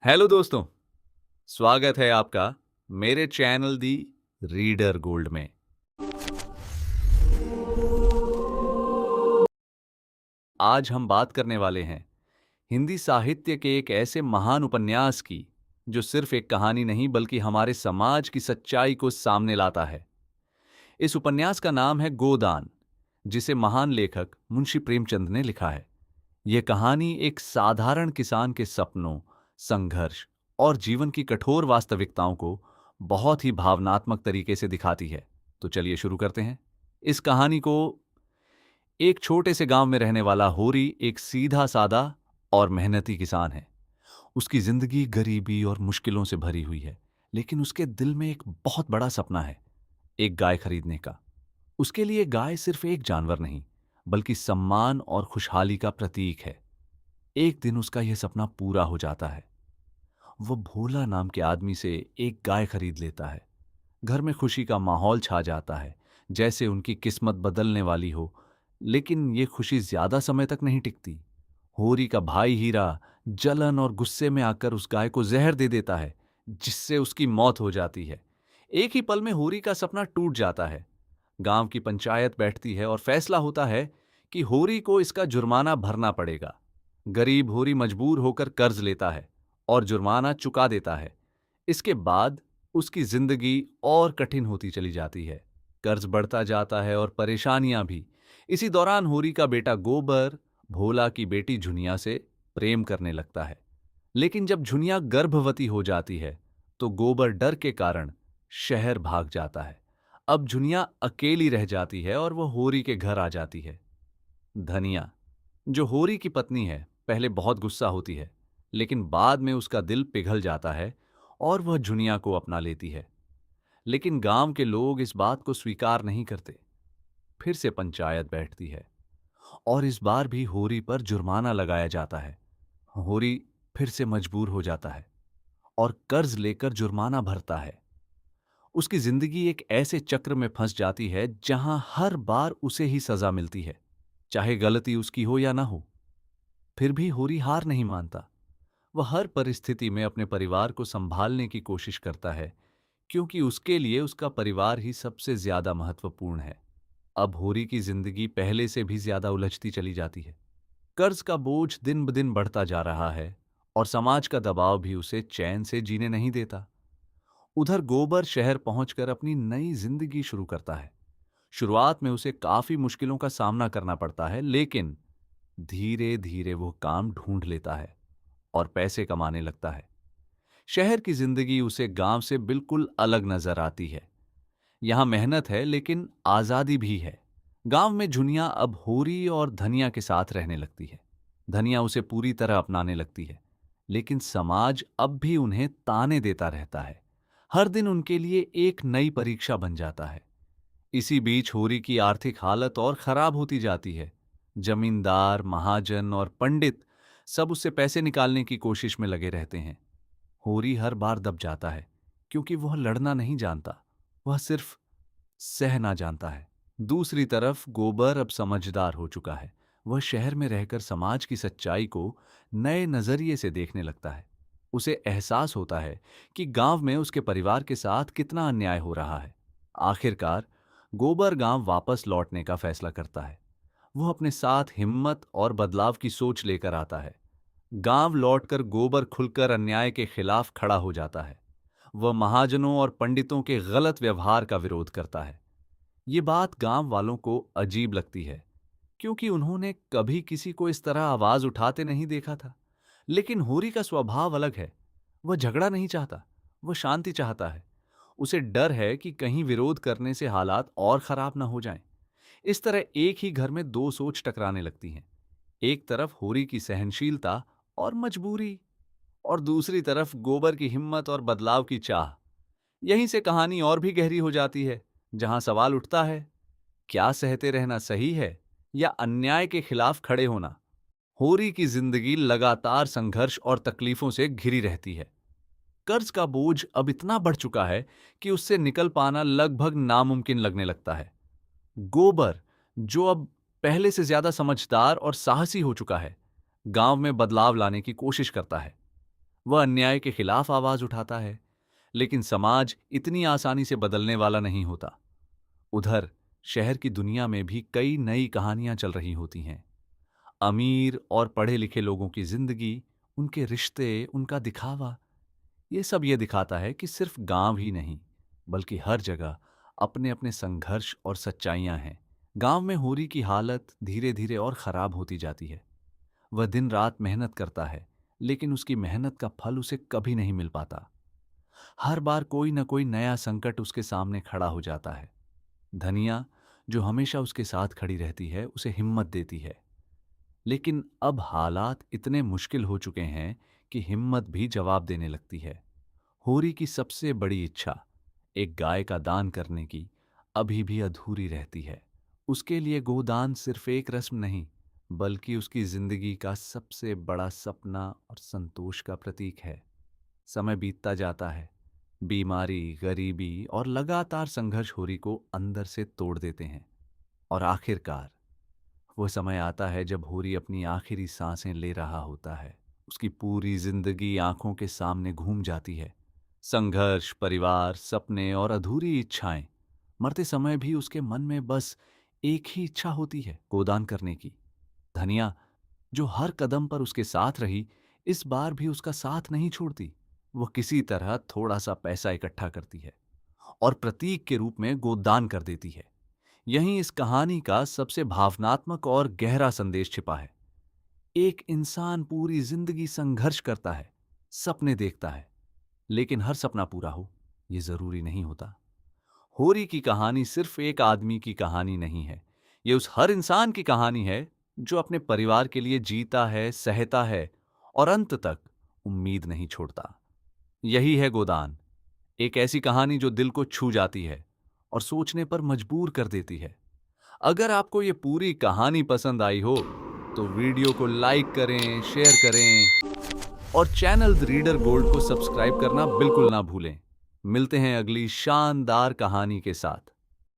Hello दोस्तों, स्वागत है आपका मेरे चैनल दी रीडर गोल्ड में। आज हम बात करने वाले हैं हिंदी साहित्य के एक ऐसे महान उपन्यास की जो सिर्फ एक कहानी नहीं बल्कि हमारे समाज की सच्चाई को सामने लाता है। इस उपन्यास का नाम है गोदान, जिसे महान लेखक मुंशी प्रेमचंद ने लिखा है। यह कहानी एक साधारण किसान के सपनों, संघर्ष और जीवन की कठोर वास्तविकताओं को बहुत ही भावनात्मक तरीके से दिखाती है। तो चलिए शुरू करते हैं। इस कहानी को एक छोटे से गांव में रहने वाला होरी एक सीधा सादा और मेहनती किसान है। उसकी जिंदगी गरीबी और मुश्किलों से भरी हुई है, लेकिन उसके दिल में एक बहुत बड़ा सपना है, एक गाय खरीदने का। उसके लिए गाय सिर्फ एक जानवर नहीं, बल्कि सम्मान और खुशहाली का प्रतीक है। एक दिन उसका यह सपना पूरा हो जाता है। वो भोला नाम के आदमी से एक गाय खरीद लेता है। घर में खुशी का माहौल छा जाता है, जैसे उनकी किस्मत बदलने वाली हो। लेकिन ये खुशी ज्यादा समय तक नहीं टिकती। होरी का भाई हीरा जलन और गुस्से में आकर उस गाय को जहर दे देता है, जिससे उसकी मौत हो जाती है। एक ही पल में होरी का सपना टूट जाता है। गांव की पंचायत बैठती है और फैसला होता है कि होरी को इसका जुर्माना भरना पड़ेगा। गरीब होरी मजबूर होकर कर्ज लेता है और जुर्माना चुका देता है। इसके बाद उसकी जिंदगी और कठिन होती चली जाती है। कर्ज बढ़ता जाता है और परेशानियां भी। इसी दौरान होरी का बेटा गोबर भोला की बेटी झुनिया से प्रेम करने लगता है। लेकिन जब झुनिया गर्भवती हो जाती है तो गोबर डर के कारण शहर भाग जाता है। अब झुनिया अकेली रह जाती है और वह होरी के घर आ जाती है। धनिया, जो होरी की पत्नी है, पहले बहुत गुस्सा होती है, लेकिन बाद में उसका दिल पिघल जाता है और वह झुनिया को अपना लेती है। लेकिन गांव के लोग इस बात को स्वीकार नहीं करते। फिर से पंचायत बैठती है और इस बार भी होरी पर जुर्माना लगाया जाता है। होरी फिर से मजबूर हो जाता है और कर्ज लेकर जुर्माना भरता है। उसकी जिंदगी एक ऐसे चक्र में फंस जाती है जहां हर बार उसे ही सजा मिलती है, चाहे गलती उसकी हो या ना हो। फिर भी होरी हार नहीं मानता। वह हर परिस्थिति में अपने परिवार को संभालने की कोशिश करता है, क्योंकि उसके लिए उसका परिवार ही सबसे ज्यादा महत्वपूर्ण है। अब होरी की जिंदगी पहले से भी ज्यादा उलझती चली जाती है। कर्ज का बोझ दिन ब दिन बढ़ता जा रहा है और समाज का दबाव भी उसे चैन से जीने नहीं देता। उधर गोबर शहर पहुंचकर अपनी नई जिंदगी शुरू करता है। शुरुआत में उसे काफी मुश्किलों का सामना करना पड़ता है, लेकिन धीरे धीरे वो काम ढूंढ लेता है और पैसे कमाने लगता है। शहर की जिंदगी उसे गांव से बिल्कुल अलग नजर आती है। यहां मेहनत है, लेकिन आजादी भी है। गांव में झुनिया अब होरी और धनिया के साथ रहने लगती है। धनिया उसे पूरी तरह अपनाने लगती है, लेकिन समाज अब भी उन्हें ताने देता रहता है। हर दिन उनके लिए एक नई परीक्षा बन जाता है। इसी बीच होरी की आर्थिक हालत और खराब होती जाती है। जमींदार, महाजन और पंडित सब उससे पैसे निकालने की कोशिश में लगे रहते हैं। होरी हर बार दब जाता है, क्योंकि वह लड़ना नहीं जानता, वह सिर्फ सहना जानता है। दूसरी तरफ गोबर अब समझदार हो चुका है। वह शहर में रहकर समाज की सच्चाई को नए नजरिए से देखने लगता है। उसे एहसास होता है कि गांव में उसके परिवार के साथ कितना अन्याय हो रहा है। आखिरकार गोबर गांव वापस लौटने का फैसला करता है। वह अपने साथ हिम्मत और बदलाव की सोच लेकर आता है। गांव लौटकर गोबर खुलकर अन्याय के खिलाफ खड़ा हो जाता है। वह महाजनों और पंडितों के गलत व्यवहार का विरोध करता है। ये बात गांव वालों को अजीब लगती है, क्योंकि उन्होंने कभी किसी को इस तरह आवाज उठाते नहीं देखा था। लेकिन होरी का स्वभाव अलग है। वह झगड़ा नहीं चाहता, वह शांति चाहता है। उसे डर है कि कहीं विरोध करने से हालात और खराब ना हो जाएं। इस तरह एक ही घर में दो सोच टकराने लगती हैं। एक तरफ होरी की सहनशीलता और मजबूरी, और दूसरी तरफ गोबर की हिम्मत और बदलाव की चाह। यहीं से कहानी और भी गहरी हो जाती है, जहां सवाल उठता है, क्या सहते रहना सही है या अन्याय के खिलाफ खड़े होना। होरी की जिंदगी लगातार संघर्ष और तकलीफों से घिरी रहती है। कर्ज का बोझ अब इतना बढ़ चुका है कि उससे निकल पाना लगभग नामुमकिन लगने लगता है। गोबर, जो अब पहले से ज्यादा समझदार और साहसी हो चुका है, गांव में बदलाव लाने की कोशिश करता है। वह अन्याय के खिलाफ आवाज उठाता है, लेकिन समाज इतनी आसानी से बदलने वाला नहीं होता। उधर शहर की दुनिया में भी कई नई कहानियां चल रही होती हैं। अमीर और पढ़े लिखे लोगों की जिंदगी, उनके रिश्ते, उनका दिखावा, ये दिखाता है कि सिर्फ गांव ही नहीं, बल्कि हर जगह अपने अपने संघर्ष और सच्चाइयां हैं। गांव में होरी की हालत धीरे धीरे और खराब होती जाती है। वह दिन रात मेहनत करता है, लेकिन उसकी मेहनत का फल उसे कभी नहीं मिल पाता। हर बार कोई न कोई नया संकट उसके सामने खड़ा हो जाता है। धनिया, जो हमेशा उसके साथ खड़ी रहती है, उसे हिम्मत देती है। लेकिन अब हालात इतने मुश्किल हो चुके हैं कि हिम्मत भी जवाब देने लगती है। होरी की सबसे बड़ी इच्छा, एक गाय का दान करने की, अभी भी अधूरी रहती है। उसके लिए गोदान सिर्फ एक रस्म नहीं, बल्कि उसकी जिंदगी का सबसे बड़ा सपना और संतोष का प्रतीक है। समय बीतता जाता है। बीमारी, गरीबी और लगातार संघर्ष होरी को अंदर से तोड़ देते हैं। और आखिरकार वो समय आता है जब होरी अपनी आखिरी सांसें ले रहा होता है। उसकी पूरी जिंदगी आंखों के सामने घूम जाती है। संघर्ष, परिवार, सपने और अधूरी इच्छाएं। मरते समय भी उसके मन में बस एक ही इच्छा होती है, गोदान करने की। धनिया, जो हर कदम पर उसके साथ रही, इस बार भी उसका साथ नहीं छोड़ती। वह किसी तरह थोड़ा सा पैसा इकट्ठा करती है और प्रतीक के रूप में गोदान कर देती है। यहीं इस कहानी का सबसे भावनात्मक और गहरा संदेश छिपा है। एक इंसान पूरी जिंदगी संघर्ष करता है, सपने देखता है, लेकिन हर सपना पूरा हो, यह जरूरी नहीं होता। होरी की कहानी सिर्फ एक आदमी की कहानी नहीं है। यह उस हर इंसान की कहानी है जो अपने परिवार के लिए जीता है, सहता है और अंत तक उम्मीद नहीं छोड़ता। यही है गोदान, एक ऐसी कहानी जो दिल को छू जाती है और सोचने पर मजबूर कर देती है। अगर आपको ये पूरी कहानी पसंद आई हो, तो वीडियो को लाइक करें, शेयर करें और चैनल द रीडर गोल्ड को सब्सक्राइब करना बिल्कुल ना भूलें। मिलते हैं अगली शानदार कहानी के साथ।